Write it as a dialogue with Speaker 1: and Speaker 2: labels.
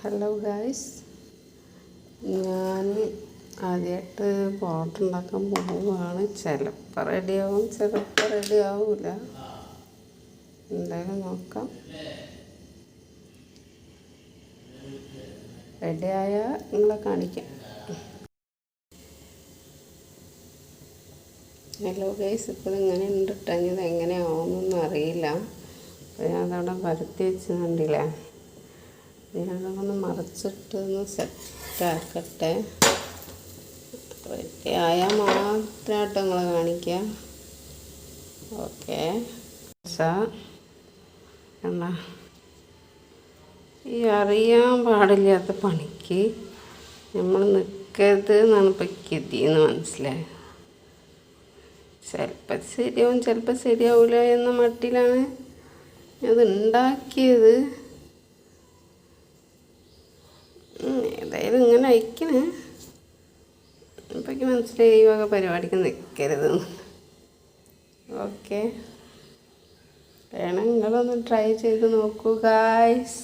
Speaker 1: Hello guys, ഞാൻ ആദ്യമായിട്ട് പൊറോട്ട ഉണ്ടാക്കാൻ പോവുകയാണ്. ചിലപ്പോൾ റെഡിയാവും, ചിലപ്പോൾ റെഡി ആവില്ല. എന്തായാലും നോക്കാം. റെഡിയായാൽ നിങ്ങളെ കാണിക്കാം. ഹലോ ഗൈസ്, ഇപ്പോൾ ഇങ്ങനെ ഉണ്ടിട്ടത് എങ്ങനെയാവുമെന്നൊന്നും അറിയില്ല. അപ്പോൾ ഞാനതവിടെ പരത്തി വെച്ച് കണ്ടില്ലേ. ഞാനതൊന്ന് മറിച്ചിട്ടൊന്ന് സെറ്റാക്കട്ടെ. റെഡി ആയാൽ മാത്രമായിട്ട് നിങ്ങളെ കാണിക്കാം. ഓക്കെ, എന്നാ ഈ അറിയാൻ പാടില്ലാത്ത പണിക്ക് നമ്മൾ നിൽക്കരുത് എന്നാണ് ഇപ്പം ഗതിയെന്ന് മനസ്സിലായി. ചിലപ്പോൾ ശരിയാവും, ചിലപ്പോൾ ശരിയാവില്ല എന്ന മട്ടിലാണ് അത് ഉണ്ടാക്കിയത്. ഏതായാലും ഇങ്ങനെ അയക്കണേ. ഇപ്പോഴേക്ക് മനസ്സിലായി ഈ വക പരിപാടിക്ക് നിൽക്കരുതെന്ന്. ഓക്കെ, വേണം നിങ്ങളൊന്ന് ട്രൈ ചെയ്ത് നോക്കൂ ഗായ്സ്.